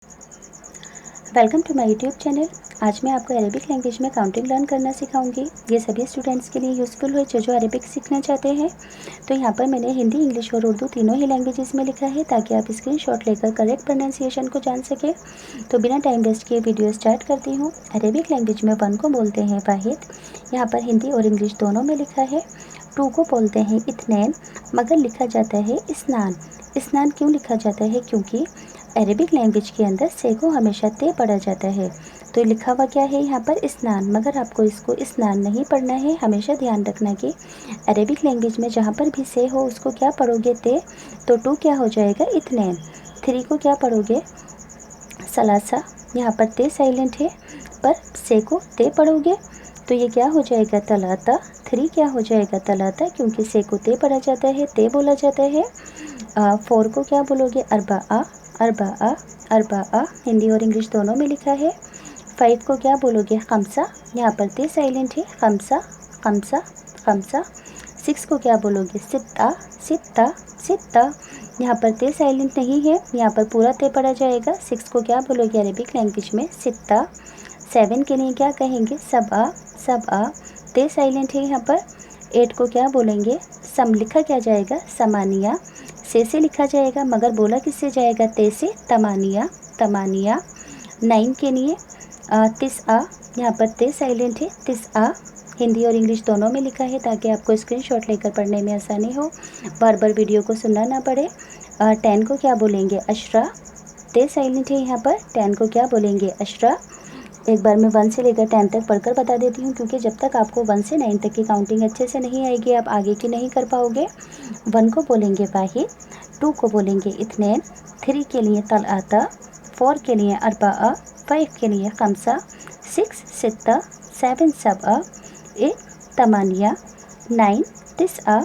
Welcome to my YouTube channel. आज मैं आपको अरेबिक लैंग्वेज में काउंटिंग लर्न करना सिखाऊंगी। ये सभी स्टूडेंट्स के लिए यूज़फुल है जो अरेबिक सीखना चाहते हैं। तो यहाँ पर मैंने हिंदी, इंग्लिश और उर्दू तीनों ही लैंग्वेजेस में लिखा है ताकि आप स्क्रीनशॉट लेकर करेक्ट प्रोनाउंसिएशन को जान सकें। तो बिना टाइम वेस्ट किए वीडियो स्टार्ट करती हूँ। अरेबिक लैंग्वेज में 1 को बोलते हैं वाहिद, यहाँ पर हिंदी और इंग्लिश दोनों में लिखा है। 2 को बोलते हैं इत्नैन, मगर लिखा जाता है इस्नान। इस्नान क्यों लिखा जाता है? क्योंकि अरेबिक लैंग्वेज के अंदर से को हमेशा ते पढ़ा जाता है। तो लिखा हुआ क्या है यहाँ पर? स्नान, मगर आपको इसको स्नान नहीं पढ़ना है। हमेशा ध्यान रखना कि अरेबिक लैंग्वेज में जहाँ पर भी से हो उसको क्या पढ़ोगे? ते। तो 2 क्या हो जाएगा? इत्नैन। 3 को क्या पढ़ोगे? सलासा, यहाँ पर ते साइलेंट है पर से को ते पढ़ोगे तो ये क्या हो जाएगा? तलाता। 3 क्या हो जाएगा? तलाता, क्योंकि से को ते पढ़ा जाता है, ते बोला जाता है। 4 को क्या बोलोगे? अरबा। अरबा, अरबा, हिंदी और इंग्लिश दोनों में लिखा है। 5 को क्या बोलोगे? खमसा, यहाँ पर ते साइलेंट है। खमसा, खमसा, खमसा। 6 को क्या बोलोगे? सित्ता, सित्ता, सित्ता, यहाँ पर ते साइलेंट नहीं है, यहाँ पर पूरा ते पढ़ा जाएगा। 6 को क्या बोलोगे अरेबिक लैंग्वेज में? सित्ता। 7 के लिए क्या कहेंगे? सबआ, सबआ, ते साइलेंट है यहाँ पर। 8 को क्या बोलेंगे? सम, लिखा क्या जाएगा? समानिया। से लिखा जाएगा, मगर बोला किससे जाएगा? ते से। तमानिया, तमानिया। 9 के लिए तिसआ, यहाँ पर ते साइलेंट है। तिसआ, हिंदी और इंग्लिश दोनों में लिखा है ताकि आपको स्क्रीनशॉट लेकर पढ़ने में आसानी हो, बार बार वीडियो को सुनना ना पड़े। 10 को क्या बोलेंगे? अशरा। ते साइलेंट है यहाँ पर। 10 को क्या बोलेंगे? अशरा। एक बार मैं 1 से लेकर 10 तक पढ़कर बता देती हूँ, क्योंकि जब तक आपको 1 से 9 तक की काउंटिंग अच्छे से नहीं आएगी आप आगे की नहीं कर पाओगे। 1 को बोलेंगे वाहिद, 2 को बोलेंगे इत्नैन, 3 के लिए तलआता, 4 के लिए अरबा, 5 के लिए खमसा, 6 सित्ता, 7 सबआ, 8 तमानिया, 9 तिसआ,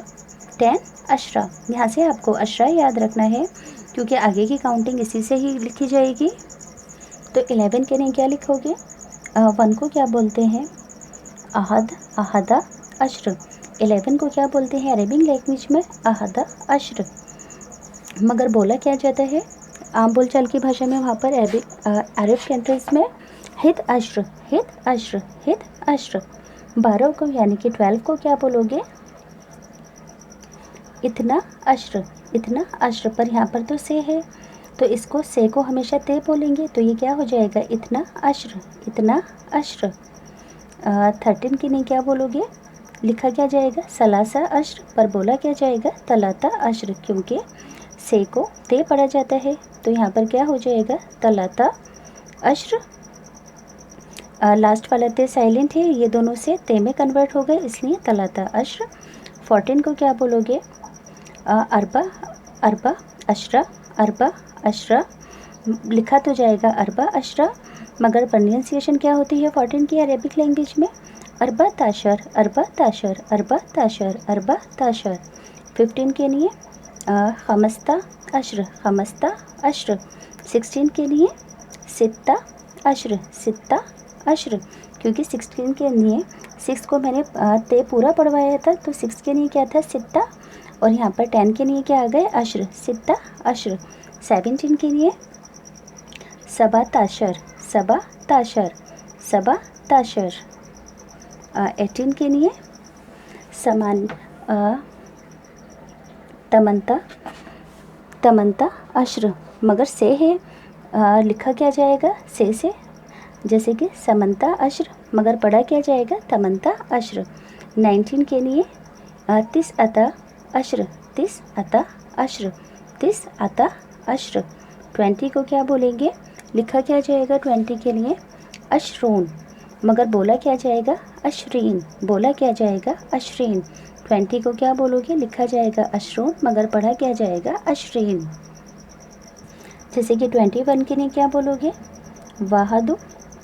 10 अशरा। यहाँ से आपको अशरा याद रखना है क्योंकि आगे की काउंटिंग इसी से ही लिखी जाएगी। तो 11 के लिए क्या लिखोगे? 1 को क्या बोलते हैं? अहद, अहदा, अश्र। 11 को क्या बोलते हैं अरेबिक लैंग्वेज में? अहदा, अश्र, मगर बोला क्या जाता है आम बोलचाल की भाषा में? वहाँ पर अरब कंट्रीज में हित अश्र, हित अश्र, हित अश्र। 12 को यानी कि 12 को क्या बोलोगे? इतना अश्र, इतना अश्र, पर यहाँ पर तो से है तो इसको से को हमेशा ते बोलेंगे तो ये क्या हो जाएगा? इतना अश्र, इतना अश्र। 13 के लिए क्या बोलोगे? लिखा क्या जाएगा? सलासा अश्र, पर बोला क्या जाएगा? तलाता अश्र, क्योंकि से को ते पढ़ा जाता है तो यहाँ पर क्या हो जाएगा? तलाता अश्र। लास्ट वाला ते साइलेंट है, ये दोनों से ते में कन्वर्ट हो गए इसलिए तलाता अश्र। 14 को क्या बोलोगे? अरबा, अरबा अशरा, अरबा अशरा, लिखा तो जाएगा अरबा अशरा, मगर प्रोनाउंसिएशन क्या होती है 14 की अरेबिक लैंग्वेज में? अरबा ताशर, अरबा ताशर, अरबा ताशर, अरबा ताशर। 15 के लिए खमस्ता अश्र, खमस्ता अश्र। 16 के लिए सित्ता अश्र, सित्ता अश्र, क्योंकि 16 के लिए 6 को मैंने ते पूरा पढ़वाया था तो 6 के लिए क्या था? सित्ता, और यहाँ पर 10 के लिए क्या आ गए? अश्र, सित्ता अश्र। 17 के लिए सबा ताशर, सबा ताशर, सबा ताशर। 18 के लिए समान तमंता, तमंता अश्र, मगर से है लिखा क्या जाएगा? से, जैसे कि समंता अश्र, मगर पढ़ा क्या जाएगा? तमंता अश्र। 19 के लिए तिस अता अश्र, तिस अता अश्र, तिस अता अश्र। 20 को क्या बोलेंगे? लिखा क्या जाएगा 20 के लिए? अशरून, मगर बोला क्या जाएगा? अशरीन, बोला क्या जाएगा? अशरीन। 20 को क्या बोलोगे? लिखा जाएगा अशरून, मगर पढ़ा क्या जाएगा? अशरीन। जैसे कि 21 के लिए क्या बोलोगे? वाहदु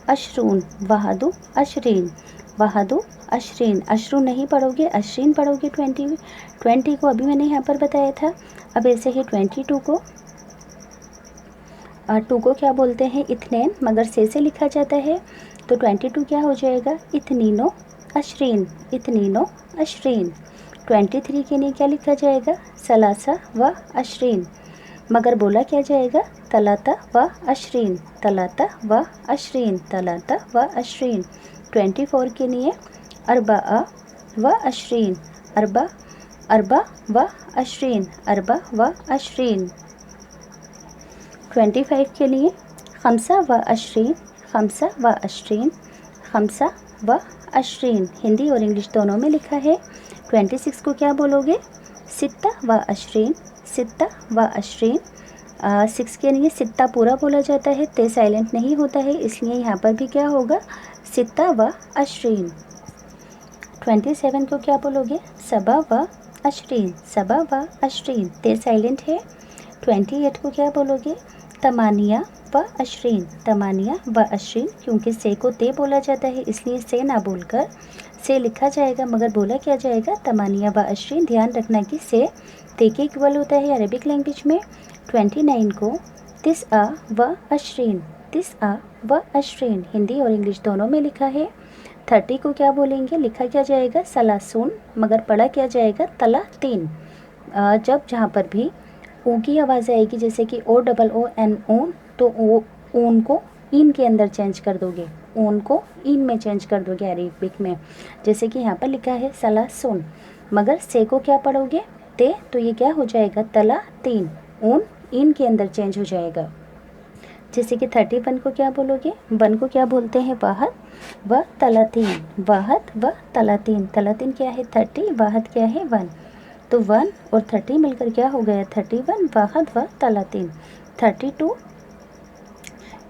अशरून, वाहदु अशरीन, वाहदु अशरीन। अशरून नहीं पढ़ोगे, अशरीन पढ़ोगे। 20 को अभी मैंने यहाँ पर बताया था। अब ऐसे ही 22 को 2 को क्या बोलते हैं? इत्नैन, मगर से लिखा जाता है तो 22 क्या हो जाएगा? इतनीनो अशरीन, इतनीनो अशरीन। 23 के लिए क्या लिखा जाएगा? सलासा व अशरीन, मगर बोला क्या जाएगा? तलाता व अशरीन, तलाता व अशरीन, तलाता व अशरीन। 24 के लिए अरबा व अशरीन, अरबा अरबा व अशरीन, अरबा व अशरीन। 25 के लिए खमसा व अशरीन, खमसा व अशरीन, खमसा व अशरीन। हिंदी और इंग्लिश दोनों में लिखा है। 26 को क्या बोलोगे? सित्ता व अशरीन, सित्ता व अशरीन। 6 के लिए सित्ता पूरा बोला जाता है, ते साइलेंट नहीं होता है, इसलिए यहाँ पर भी क्या होगा? सित्ता व अशरीन। 27 को क्या बोलोगे? सबा व अशरीन, सबा व अशरीन, ते साइलेंट है। 28 को क्या बोलोगे? तमानिया व अशरीन, तमानिया व अशरीन, क्योंकि से को ते बोला जाता है इसलिए से ना बोलकर से लिखा जाएगा, मगर बोला क्या जाएगा? तमानिया व अशरीन। ध्यान रखना कि से ते के इक्वल होता है अरबिक लैंग्वेज में। 29 को तिस्आ व अशरीन, तिस्आ व अशरीन। हिंदी और इंग्लिश दोनों में लिखा है। 30 को क्या बोलेंगे? लिखा क्या जाएगा? सलासून, मगर पढ़ा क्या जाएगा? तला तीन। जब जहाँ पर भी ओ की आवाज़ आएगी, जैसे कि ओ डबल ओ एन ओन, तो ओ ओन को इन के अंदर चेंज कर दोगे, ओन को इन में चेंज कर दोगे अरबिक में। जैसे कि यहाँ पर लिखा है सलासून, मगर से को क्या पढ़ोगे? ते, तो ये क्या हो जाएगा? तला तीन, ओन इन के अंदर चेंज हो जाएगा। जैसे कि 31 को क्या बोलोगे? 1 को क्या बोलते हैं? वाहद व तलातीन, वाहद व तलातीन। तलातीन क्या है? 30, वाहद क्या है? 1। तो 1 और 30 मिलकर क्या हो गया? 31, वाहद व तलातीन। 32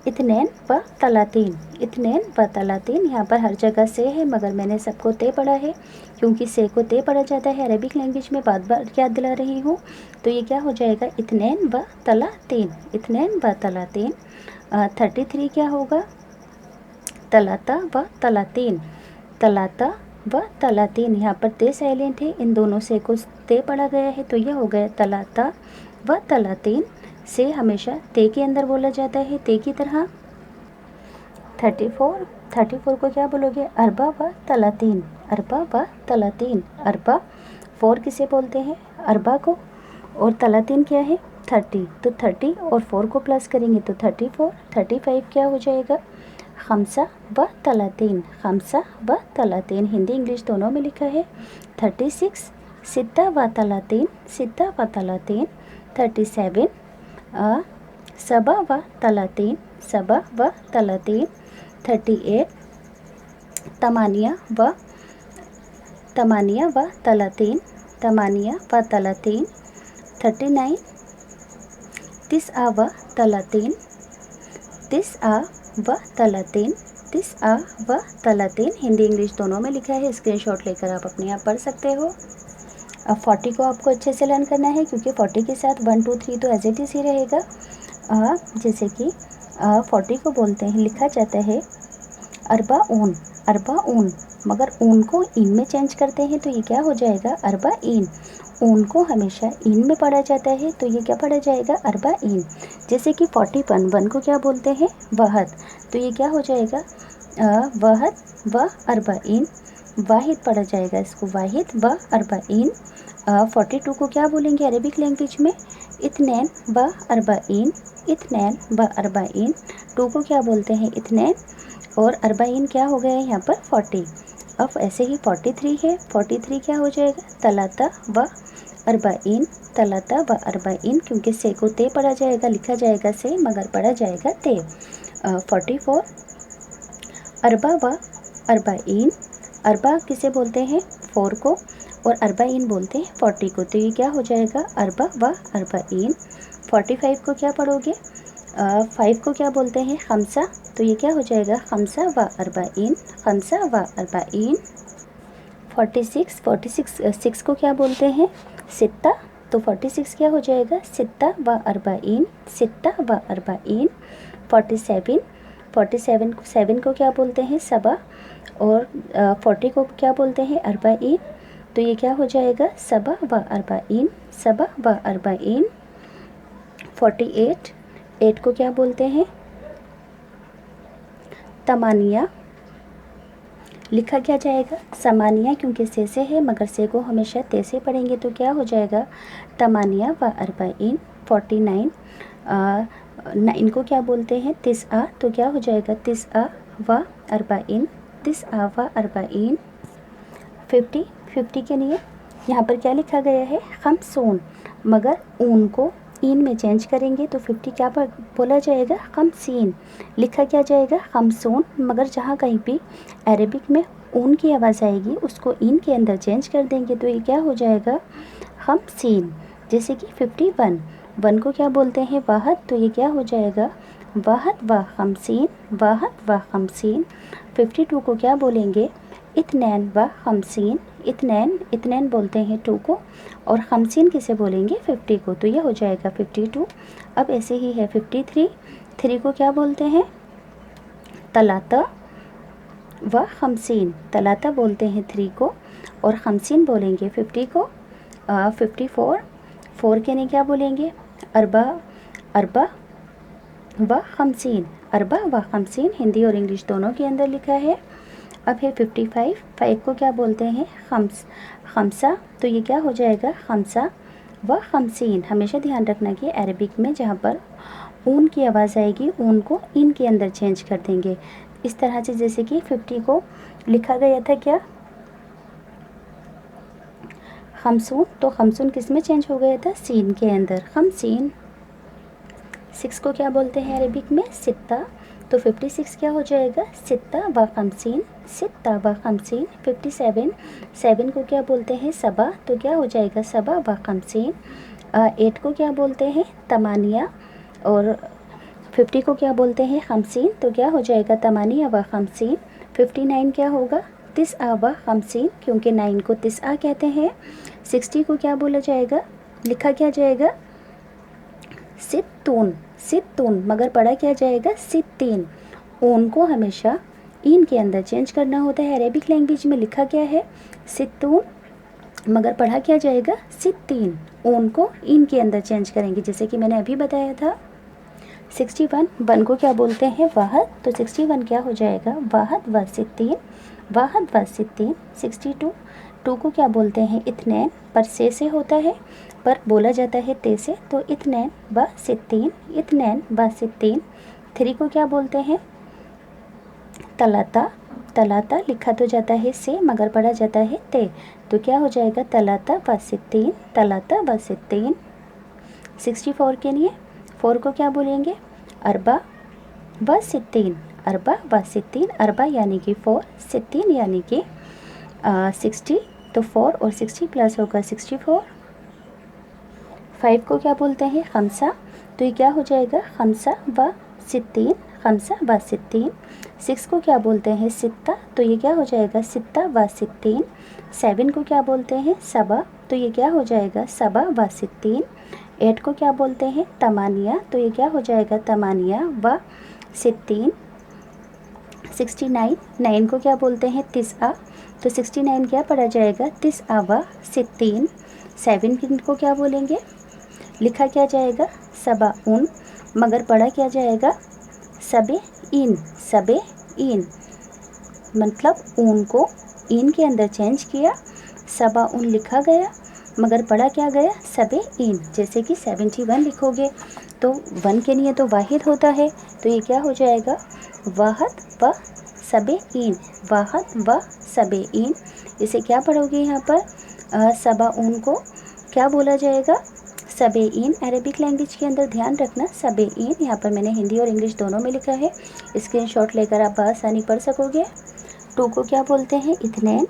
इत्नैन व तलातीन, इत्नैन व तलातीन। यहाँ पर हर जगह से है, मगर मैंने सबको ते पढ़ा है, क्योंकि से को ते पढ़ा जाता है अरबिक लैंग्वेज में, बार बार याद दिला रही हूँ। तो ये क्या हो जाएगा? इत्नैन व तलातीन, इत्नैन व तलातीन। 33 क्या होगा? तलाता व तलातीन, तलाता व तलातीन। यहाँ पर ते साइलेंट है, इन दोनों से को ते पढ़ा गया है, तो यह हो गया तलाता व तलातीन। से हमेशा ते के अंदर बोला जाता है, ते की तरह। 34 को क्या बोलोगे? अरबा व तलातीन, अरबा व तलातीन, अरबा। 4 किसे बोलते हैं? अरबा को। और तलातीन क्या है? 30, तो 30 और 4 को प्लस करेंगे तो 34। 35 क्या हो जाएगा? खमसा व तलातीन, खमसा व तलातीन। हिंदी इंग्लिश दोनों में लिखा है। 36 सित्ता व तलातीन, सित्ता व तलातीन। 37 सबा व तलातीन, सबा व तलातीन। 38 तमानिया व तलातीन, तमानिया व तलातीन। 39 तिस्आ व तलातीन, तिस्आ व तलातीन, तिस्आ व तलातीन। हिंदी इंग्लिश दोनों में लिखा है, स्क्रीनशॉट लेकर आप अपने आप पढ़ सकते हो। अब 40 को आपको अच्छे से लर्न करना है, क्योंकि 40 के साथ 1 2 3 तो एज इट इज़ ही रहेगा। जैसे कि 40 को बोलते हैं, लिखा जाता है अरबा ऊन, अरबा ऊन, मगर ऊन को इन में चेंज करते हैं तो ये क्या हो जाएगा? अरबा इन। ऊन को हमेशा इन में पढ़ा जाता है, तो ये क्या पढ़ा जाएगा? अरबा इन। जैसे कि 41, 1 को क्या बोलते हैं? वहद, तो ये क्या हो जाएगा? वहद व अरबा इन, वाहिद पढ़ा जाएगा इसको, वाहिद व अरबाइन। 42 को क्या बोलेंगे अरबिक लैंग्वेज में? इत्नैन व अरबाइन, इत्नैन व अरबाइन। 2 को क्या बोलते हैं? इत्नैन, और अरबाइन क्या हो गया यहाँ पर? 40। अब ऐसे ही 43 है, 43 क्या हो जाएगा? तलाता व अरबाइन, तलाता व अरबाइन, क्योंकि से को ते पढ़ा जाएगा, लिखा जाएगा से, मगर पढ़ा जाएगा ते। 44 अरबा व अरबाइन, अरबा किसे बोलते हैं? 4 को, और अरबाइन बोलते हैं 40 को, तो ये क्या हो जाएगा? अरबा व अरबाइन। 45 को क्या पढ़ोगे? 5 को क्या बोलते हैं? खमसा, तो ये क्या हो जाएगा? खमसा व अरबाइन, खमसा व अरबाइन। 46 6 को क्या बोलते हैं? सित्ता, तो 46 क्या हो जाएगा? सित्ता व अरबाइन, सित्ता व अरबाइन। 47 को क्या बोलते हैं? सबा, और 40 को क्या बोलते हैं? अरबाइन, तो ये क्या हो जाएगा? सबा व अरबाइन, सबा व अरबाइन। 48 8 को क्या बोलते हैं? तमानिया, लिखा क्या जाएगा? समानिया, क्योंकि से है, मगर से को हमेशा ते से पढ़ेंगे तो क्या हो जाएगा? तमानिया व अरबाइन। 49, 9 को क्या बोलते हैं तिस्आ, तो क्या हो जाएगा तिस्आ व अर्बाइन, तिस्आ व अर्बाइन। 50, 50 के लिए यहाँ पर क्या लिखा गया है खमसून, मगर ऊन को इन में चेंज करेंगे तो 50 क्या बोला जाएगा खमसीन, लिखा क्या जाएगा खमसून, मगर जहाँ कहीं भी अरेबिक में ऊन की आवाज़ आएगी उसको इन के अंदर चेंज कर देंगे तो ये क्या हो जाएगा खमसीन। जैसे कि 51, 1 को क्या बोलते हैं वाहद, तो ये क्या हो जाएगा वाहद व खमसीन, वाहद व खमसीन। 52 को क्या बोलेंगे इत्नैन व खमसीन, इत्नैन, इत्नैन बोलते हैं 2 को, और खमसीन किसे बोलेंगे 50 को, तो ये हो जाएगा 52। अब ऐसे ही है 53, 3 को क्या बोलते हैं तलाता व खमसीन, तलाता बोलते हैं 3 को और खमसीन बोलेंगे 50 को। 54, 4 के लिए क्या बोलेंगे अरबा, अरबा व खमसीन, अरबा व खमसीन, हिंदी और इंग्लिश दोनों के अंदर लिखा है। अब है 55, 5 को क्या बोलते हैं खमसा, तो ये क्या हो जाएगा खमसा व खमसीन। हमेशा ध्यान रखना कि अरबिक में जहाँ पर ऊन की आवाज़ आएगी ऊन को इन के अंदर चेंज कर देंगे इस तरह से। जैसे कि 50 को लिखा गया था क्या खमसून, तो खमसून किस में चेंज हो गया था सीन के अंदर खमसीन। 6 को क्या बोलते हैं अरबिक में सित्ता, तो 56 क्या हो जाएगा सित्ता व खमसीन, सित्ता व खमसीन। 57, 7 को क्या बोलते हैं सबा, तो क्या हो जाएगा सबा व खमसीन। 8 को क्या बोलते हैं तमानिया, और 50 को क्या बोलते हैं खमसीन, तो क्या हो जाएगा तमानिया व खमसीन। 59 क्या होगा तिस्आ व खमसीन, क्योंकि 9 को तिस्आ कहते हैं। 60 को क्या बोला जाएगा, लिखा क्या जाएगा सित्तून, सित्तून, मगर पढ़ा क्या जाएगा सित्तीन। ऊन को हमेशा इन के अंदर चेंज करना होता है। अरेबिक लैंग्वेज में लिखा क्या है सित्तून, मगर पढ़ा क्या जाएगा सित्तीन। ऊन को इन के अंदर चेंज करेंगे जैसे कि मैंने अभी बताया था। 61, 1 को क्या बोलते हैं वाहद, तो 61 क्या हो जाएगा वाहद व सित्तीन, वाहद व सित्तीन। 62, 2 को क्या बोलते हैं इत्नैन, पर से होता है पर बोला जाता है ते से, तो इत्नैन व सित्तीन, इत्नैन व सित्तीन। 3 को क्या बोलते हैं तलाता, तलाता लिखा तो जाता है से मगर पढ़ा जाता है ते, तो क्या हो जाएगा तलाता व सित्तीन, तलाता व सित्तीन। 64 के लिए 4 को क्या बोलेंगे अरबा व सित्तीन, अरबा व सित्तीन, अरबा यानी कि 4, सित्तीन यानी कि 60, तो 4 और 60 प्लस होगा 64। 5 को क्या बोलते हैं खमसा, तो ये क्या हो जाएगा खमसा व सित्तीन, खमसा व सित्तीन। 6 को क्या बोलते हैं सित्ता, तो ये क्या हो जाएगा सित्ता व सित्तीन। 7 को क्या बोलते हैं सबा, तो ये क्या हो जाएगा सबा व सित्तीन। 8 को क्या बोलते हैं तमानिया, तो ये क्या हो जाएगा तमानिया व सित्तीन। 69, 9 को क्या बोलते हैं तिस्आ, तो 69 क्या पढ़ा जाएगा तिस्आ व सित्तीन। 7 को क्या बोलेंगे, लिखा क्या जाएगा सबा उन, मगर पढ़ा क्या जाएगा सबे इन, सबे इन, मतलब ऊन को इन के अंदर चेंज किया, सबा उन लिखा गया मगर पढ़ा क्या गया सबे इन। जैसे कि 71 लिखोगे तो 1 के लिए तो वाहिद होता है, तो ये क्या हो जाएगा वाहद व सबे इन, वाहद व सबे इन। इसे क्या पढ़ोगे यहाँ पर सबा उन को क्या बोला जाएगा सबे इन। अरेबिक लैंग्वेज के अंदर ध्यान रखना सबे इन, यहाँ पर मैंने हिंदी और इंग्लिश दोनों में लिखा है, स्क्रीनशॉट लेकर आप आसानी पढ़ सकोगे। 2 को क्या बोलते हैं इत्नैन,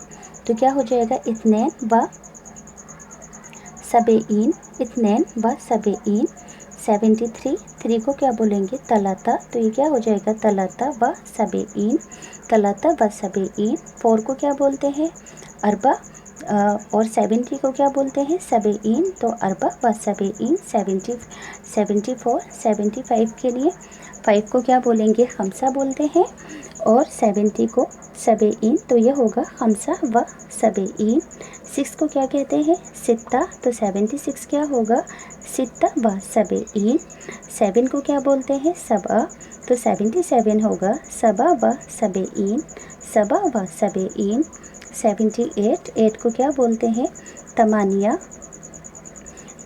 तो क्या हो जाएगा इत्नैन व सबे इन, इत्नैन व सबे इन। 73, 3 को क्या बोलेंगे तलाता, तो ये क्या हो जाएगा तलाता व सबे इन, तलाता व सबे इन। 4 को क्या बोलते हैं अरबा, और 70 को क्या बोलते हैं सबे इन, तो अरबा व सबे इन। 74, 75 के लिए 5 को क्या बोलेंगे खमसा बोलते हैं और 70 को सबे इन, तो ये होगा खमसा व सबे इन। 6 को क्या कहते हैं सित्ता, तो 76 क्या होगा सित्ता व सबे इन। 7 को क्या बोलते हैं सबा, तो 77 होगा सबा व सबे इन, सबा व सबे इन। 78, 8 को क्या बोलते हैं तमानिया,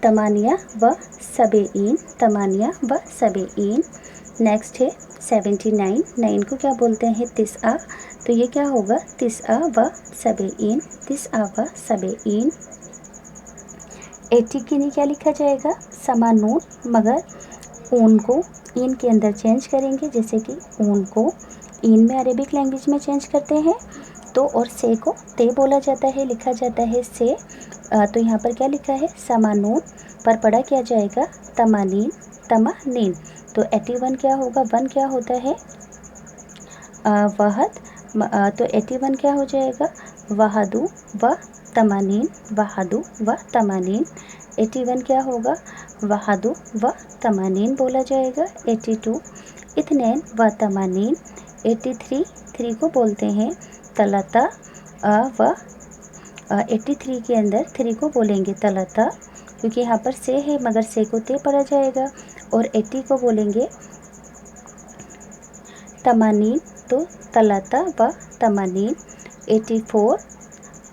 तमानिया व सबईन, तमानिया व सबईन। नेक्स्ट है 79, 9 को क्या बोलते हैं तिसआ, तो ये क्या होगा तिसआ व सबईन, तिसआ व सबईन। 80 के लिए क्या लिखा जाएगा समानून, मगर ऊन को इन के अंदर चेंज करेंगे, जैसे कि ऊन को इन में अरेबिक लैंग्वेज में चेंज करते हैं तो, और से को ते बोला जाता है, लिखा जाता है से। तो यहाँ पर क्या लिखा है समानून, पर पढ़ा क्या जाएगा तमानीन, तमानीन। तो 81 क्या होगा, 1 क्या होता है वहद, तो 81 क्या हो जाएगा वहादू व तमानीन, वहादू व तमानीन। 81 क्या होगा वहादू व तमानीन बोला जाएगा। 82 इत्नैन व तमानीन। 83 3 को बोलते हैं तलता व 83 के अंदर 3 को बोलेंगे तलता, क्योंकि यहाँ पर से है मगर से को ते पढ़ा जाएगा। और 80 को बोलेंगे तमानीन, तो तलता व तमानीन। 84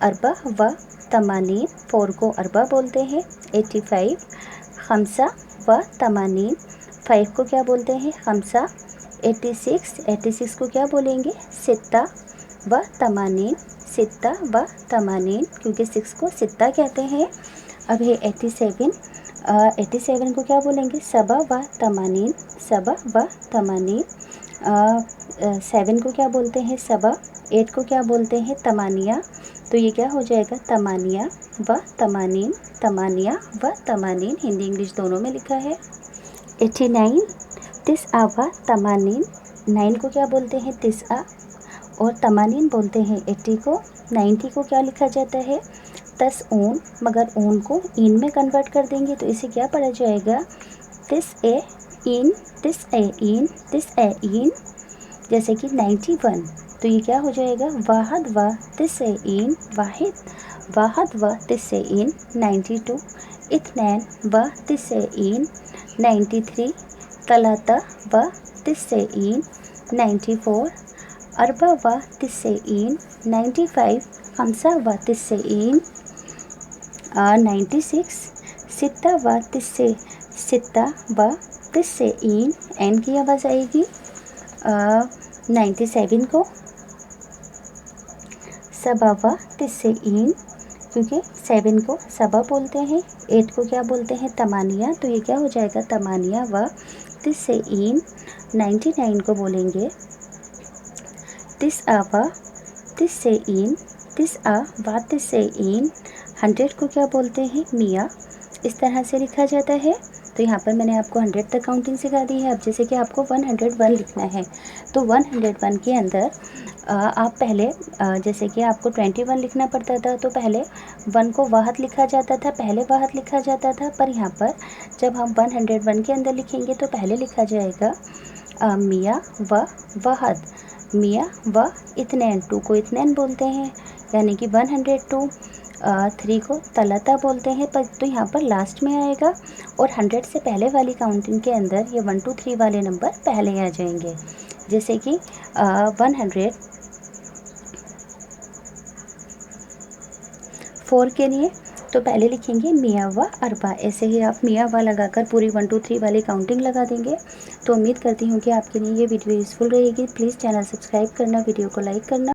अरबा व तमानीन, 4 को अरबा बोलते हैं। 85 खमसा व तमानीन, 5 को क्या बोलते हैं खमसा। 86 को क्या बोलेंगे सित्ता व तमानीन, सित्ता व तमानीन, क्योंकि 6 को सित्ता कहते हैं। अब है 87 को क्या बोलेंगे सबा व तमानीन, सबा व तमानीन। 7 को क्या बोलते हैं सबा। 8 को क्या बोलते हैं तमानिया, तो ये क्या हो जाएगा तमानिया व तमानीन, तमानिया व तमानीन। हिंदी इंग्लिश दोनों में लिखा है। 89 तिसआ व तमानीन, 9 को क्या बोलते हैं तिसआ और तमानीन बोलते हैं 80 को। 90 को क्या लिखा जाता है तस ऊन, मगर ऊन को इन में कन्वर्ट कर देंगे तो इसे क्या पढ़ा जाएगा तिस ए इन, तिस ए इन, तिस ए इन। जैसे कि 91, तो ये क्या हो जाएगा वाहद व तिस ए इन, वाहिद, वाहद व तिस ए इन। 92 इत्नैन व तिस ए इन। 93 तलाता व तिस ए इन। 94 अरबा व तिस ए इन। 95 खमसा व तिस ए इन। 96 सित्ता व तिस ए, सित्ता व तिस ए इन, एन की आवाज़ आएगी। 97 को सबा व तिस ए इन, क्योंकि 7 को सबा बोलते हैं। 8 को क्या बोलते हैं तमानिया, तो ये क्या हो जाएगा तमानिया व तिस ए इन। 99 को बोलेंगे तिसआ व तिस ए इन, तिसआ व तिस ए इन। 100 को क्या बोलते हैं मिया, इस तरह से लिखा जाता है। तो यहाँ पर मैंने आपको 100 तक काउंटिंग सिखा दी है। अब जैसे कि आपको 101 लिखना है, तो 101 के अंदर आप पहले जैसे कि आपको 21 लिखना पड़ता था, तो पहले 1 को वाहद लिखा जाता था, पहले वाहद लिखा जाता था। पर यहाँ पर जब हम 101 के अंदर लिखेंगे तो पहले लिखा जाएगा मिया व वाहद, मिया व इत्नैन। 2 को इत्नैन बोलते हैं, यानी कि 102। 3 को तलता बोलते हैं, पर तो यहाँ पर लास्ट में आएगा। और 100 से पहले वाली काउंटिंग के अंदर ये 1 2 3 वाले नंबर पहले आ जाएंगे। जैसे कि 104 के लिए तो पहले लिखेंगे मिया व अरबा। ऐसे ही आप मिया व लगाकर पूरी 1 2 3 वाली काउंटिंग लगा देंगे। तो उम्मीद करती हूँ कि आपके लिए ये वीडियो यूज़फुल रहेगी। प्लीज़ चैनल सब्सक्राइब करना, वीडियो को लाइक करना।